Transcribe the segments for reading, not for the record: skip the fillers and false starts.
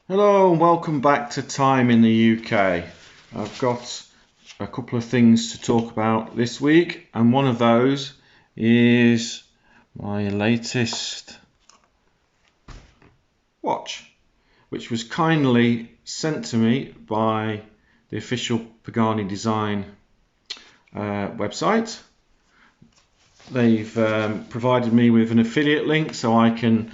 Hello and welcome back to Time in the UK. I've got a couple of things to talk about this week, and one of those is my latest watch, which was kindly sent to me by the official Pagani design website. They've provided me with an affiliate link so I can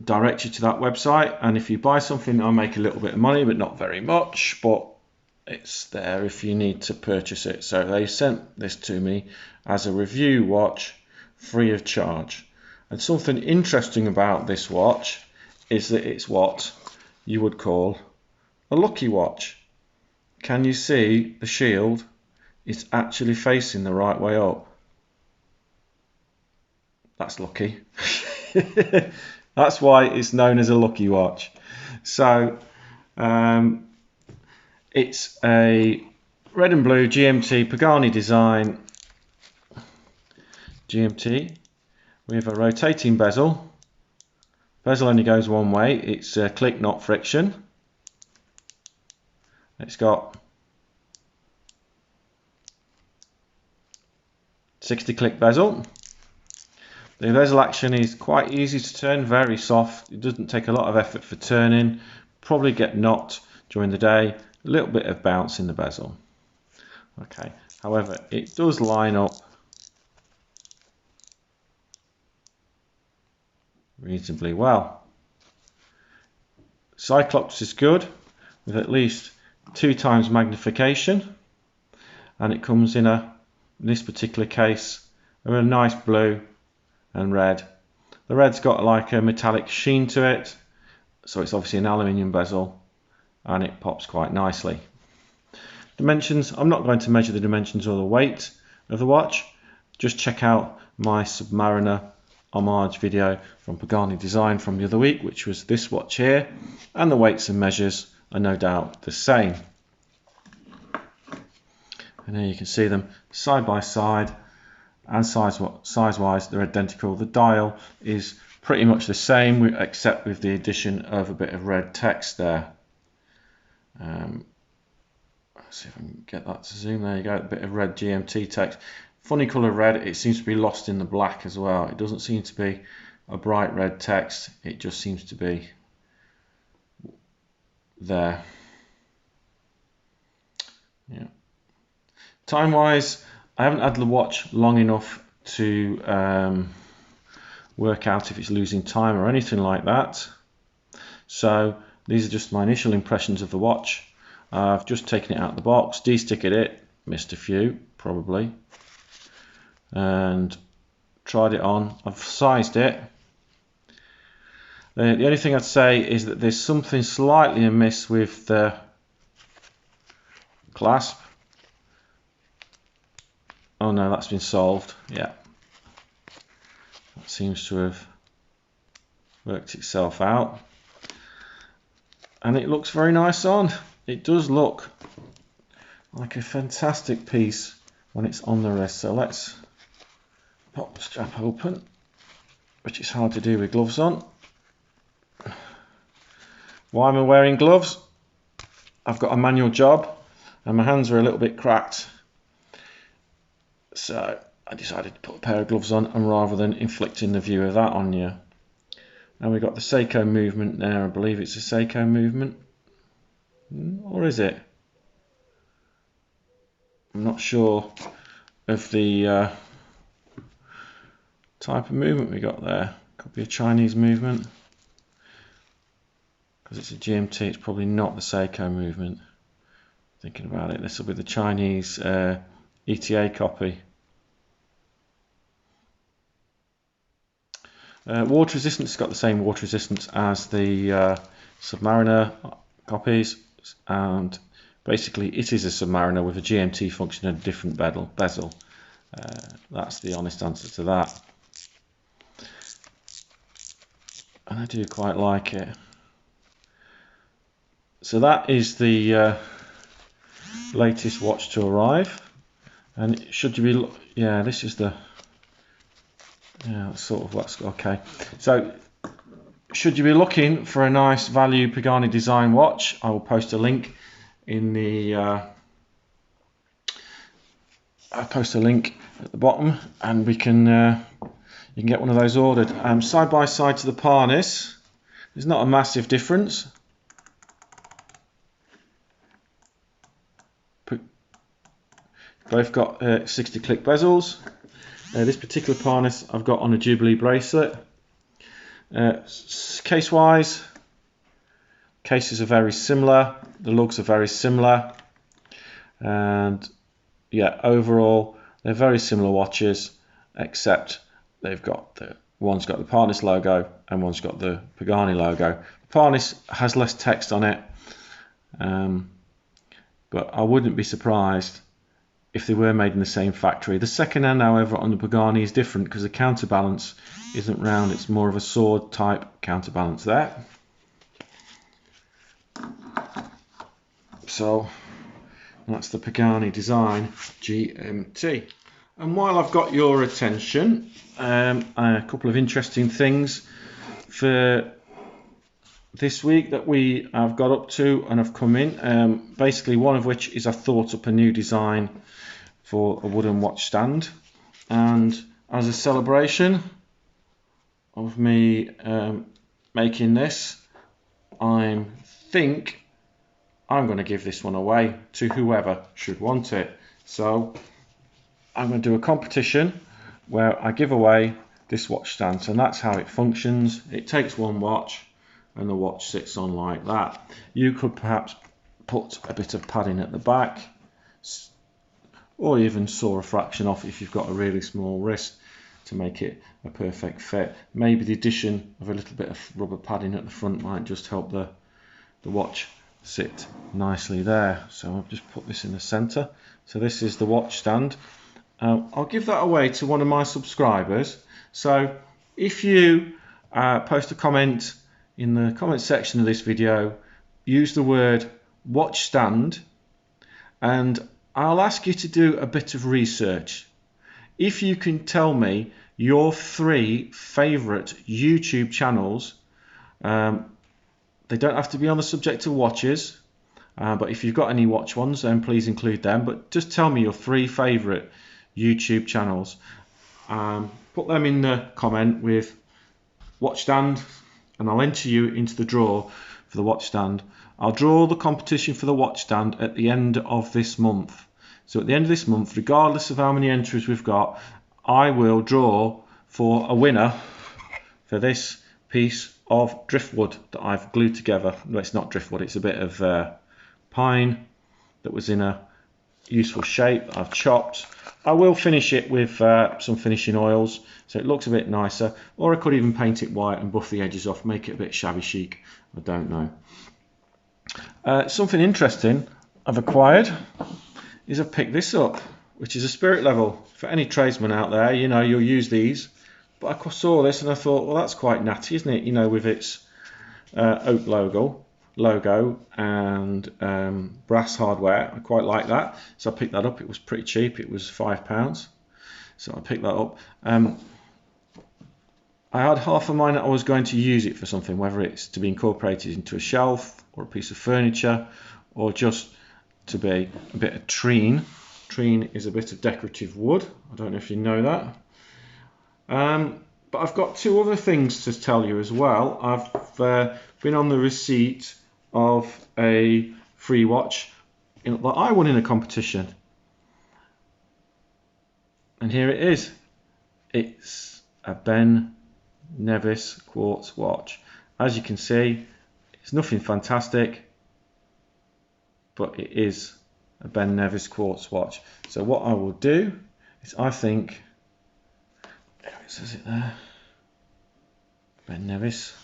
direct you to that website, and if you buy something I'll make a little bit of money, but not very much, but it's there if you need to purchase it. So they sent this to me as a review watch free of charge. And something interesting about this watch is that it's what you would call a lucky watch. Can you see the shield? It's actually facing the right way up. That's lucky. That's why it's known as a lucky watch. So it's a red and blue GMT Pagani design GMT with a rotating bezel. Bezel only goes one way. It's click, not friction. It's got 60 click bezel. The bezel action is quite easy to turn, very soft. It doesn't take a lot of effort for turning. Probably get knocked during the day. A little bit of bounce in the bezel. Okay. However, it does line up reasonably well. Cyclops is good with at least 2 times magnification, and it comes in in this particular case, a nice blue and red. The red's got like a metallic sheen to it, so it's obviously an aluminium bezel, and it pops quite nicely. Dimensions, I'm not going to measure the dimensions or the weight of the watch. Just check out my Submariner homage video from Pagani Design from the other week, which was this watch here, and the weights and measures are no doubt the same. And here you can see them side by side, and size-wise they're identical. The dial is pretty much the same, except with the addition of a bit of red text there. Let's see if I can get that to zoom. There you go, a bit of red GMT text. Funny colour red. It seems to be lost in the black as well. It doesn't seem to be a bright red text. It just seems to be there. Yeah. Time-wise, I haven't had the watch long enough to work out if it's losing time or anything like that. So these are just my initial impressions of the watch. I've just taken it out of the box, de-stickered it, missed a few probably, and tried it on. I've sized it. The only thing I'd say is that there's something slightly amiss with the clasp. Oh no, that's been solved. Yeah, that seems to have worked itself out, and it looks very nice on. It does look like a fantastic piece when it's on the wrist. So let's pop the strap open, which is hard to do with gloves on. Why am I wearing gloves? I've got a manual job and my hands are a little bit cracked. So I decided to put a pair of gloves on, and rather than inflicting the view of that on you. And we've got the Seiko Movement there. I believe it's a Seiko Movement. Or is it? I'm not sure of the type of movement we got there. Could be a Chinese movement. Because it's a GMT, it's probably not the Seiko Movement. Thinking about it, this will be the Chinese ETA copy. Water resistance, it's got the same water resistance as the Submariner copies, and basically it is a Submariner with a GMT function and a different bezel. That's the honest answer to that, and I do quite like it. So that is the latest watch to arrive, and should you be, yeah, this is the, yeah, that's sort of what's okay. So should you be looking for a nice value Pagani design watch, I will post a link in the I'll post a link at the bottom, and we can you can get one of those ordered. Side by side to the Parnis, there's not a massive difference. Both got 60 click bezels. This particular Parnis I've got on a Jubilee bracelet. Case wise, cases are very similar, the lugs are very similar, and yeah, overall they're very similar watches, except they've got one's got the Parnis logo and one's got the Pagani logo. Parnis has less text on it, but I wouldn't be surprised if they were made in the same factory. The second hand, however, on the Pagani is different because the counterbalance isn't round, it's more of a sword type counterbalance there. So that's the Pagani design GMT. And while I've got your attention, a couple of interesting things for this week that we have got up to and have come in. Basically, one of which is I thought up a new design for a wooden watch stand, and as a celebration of me making this, I think I'm going to give this one away to whoever should want it. So I'm going to do a competition where I give away this watch stand, and that's how it functions. It takes one watch and the watch sits on like that. You could perhaps put a bit of padding at the back, or even saw a fraction off if you've got a really small wrist to make it a perfect fit. Maybe the addition of a little bit of rubber padding at the front might just help the watch sit nicely there. So I've just put this in the center. So this is the watch stand. I'll give that away to one of my subscribers. So if you post a comment in the comment section of this video, use the word watch stand, and I'll ask you to do a bit of research. If you can tell me your 3 favorite YouTube channels, they don't have to be on the subject of watches, but if you've got any watch ones, then please include them. But just tell me your 3 favorite YouTube channels. Put them in the comment with watch stand, and I'll enter you into the draw for the watch stand. I'll draw the competition for the watch stand at the end of this month. So at the end of this month, regardless of how many entries we've got, I will draw for a winner for this piece of driftwood that I've glued together. No, it's not driftwood, it's a bit of pine that was in a useful shape that I've chopped. I will finish it with some finishing oils so it looks a bit nicer, or I could even paint it white and buff the edges off, make it a bit shabby chic. I don't know. Something interesting I've acquired is I've picked this up, which is a spirit level. For any tradesman out there, you know, you'll use these. But I saw this and I thought, well, that's quite natty, isn't it? You know, with its oak logo and brass hardware. I quite like that. So I picked that up. It was pretty cheap. It was £5. So I picked that up. I had half of mine that I was going to use it for something, whether it's to be incorporated into a shelf or a piece of furniture, or just to be a bit of treen. Treen is a bit of decorative wood. I don't know if you know that. But I've got 2 other things to tell you as well. I've been on the receipt of a free watch that I won in a competition. And here it is. It's a Ben Nevis quartz watch. As you can see, it's nothing fantastic, but it is a Ben Nevis quartz watch. So what I will do is, I think, it says it there, Ben Nevis.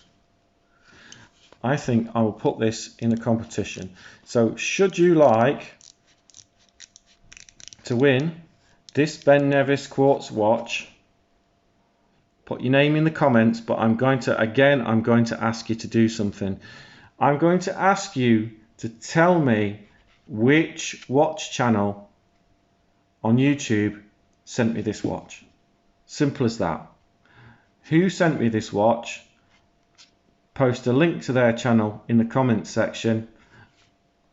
I think I will put this in a competition. So should you like to win this Ben Nevis quartz watch, put your name in the comments. But I'm going to ask you to do something. I'm going to ask you to tell me which watch channel on YouTube sent me this watch. Simple as that. Who sent me this watch? post a link to their channel in the comments section,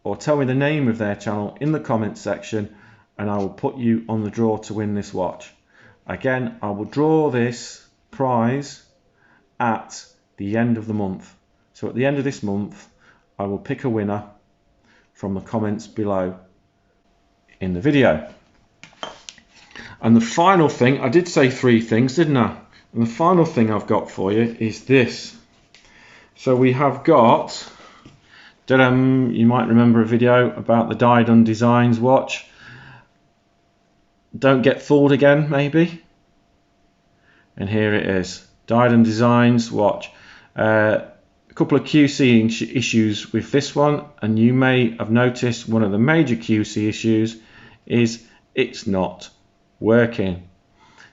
or tell me the name of their channel in the comments section, and I will put you on the draw to win this watch. Again, I will draw this prize at the end of the month. So at the end of this month, I will pick a winner from the comments below in the video. And the final thing, I did say 3 things, didn't I? And the final thing I've got for you is this. So we have got, you might remember a video about the Dyed Designs watch. Don't get fooled again, maybe. And here it is, Dyed Designs watch. A couple of QC issues with this one, and you may have noticed one of the major QC issues is it's not working.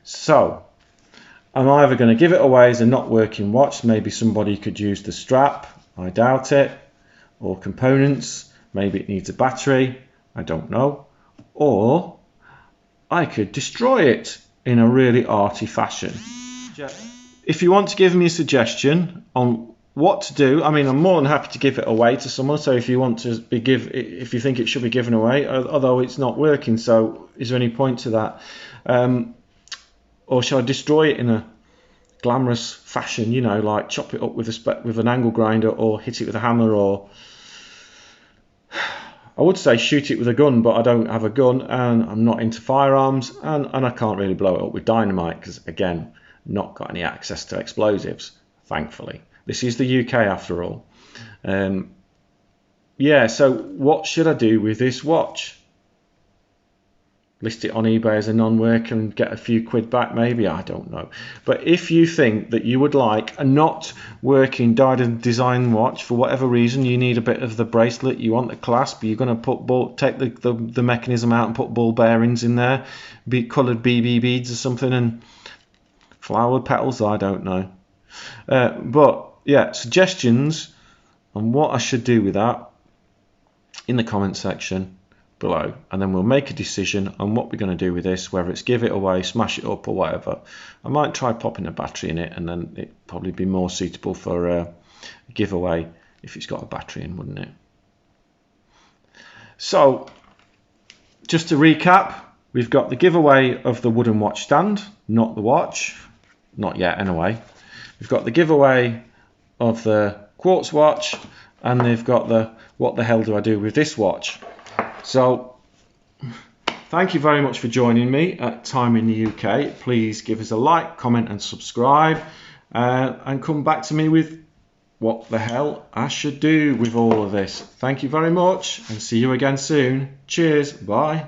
So I'm either going to give it away as a not working watch. Maybe somebody could use the strap, I doubt it, or components, maybe it needs a battery, I don't know, or I could destroy it in a really arty fashion. If you want to give me a suggestion on what to do, I mean, I'm more than happy to give it away to someone. So if you want to if you think it should be given away, although it's not working, so is there any point to that? Or shall I destroy it in a glamorous fashion, you know, like chop it up with an angle grinder, or hit it with a hammer, or I would say shoot it with a gun, but I don't have a gun and I'm not into firearms, and I can't really blow it up with dynamite because, again, not got any access to explosives, thankfully. This is the UK after all. Yeah, so what should I do with this watch? List it on eBay as a non-work and get a few quid back, maybe? I don't know. But if you think that you would like a not working Dyed Design watch for whatever reason, you need a bit of the bracelet, you want the clasp, you're going to take the mechanism out and put ball bearings in there, coloured BB beads or something, and flower petals, I don't know. But yeah, suggestions on what I should do with that in the comment section below, and then we'll make a decision on what we're going to do with this, whether it's give it away, smash it up, or whatever. I might try popping a battery in it, and then it'd probably be more suitable for a giveaway if it's got a battery in, wouldn't it? So just to recap, we've got the giveaway of the wooden watch stand, not the watch, not yet anyway. We've got the giveaway of the quartz watch, and they've got the what the hell do I do with this watch. So thank you very much for joining me at Time in the UK. Please give us a like, comment and subscribe, and come back to me with what the hell I should do with all of this. Thank you very much, and see you again soon. Cheers, bye.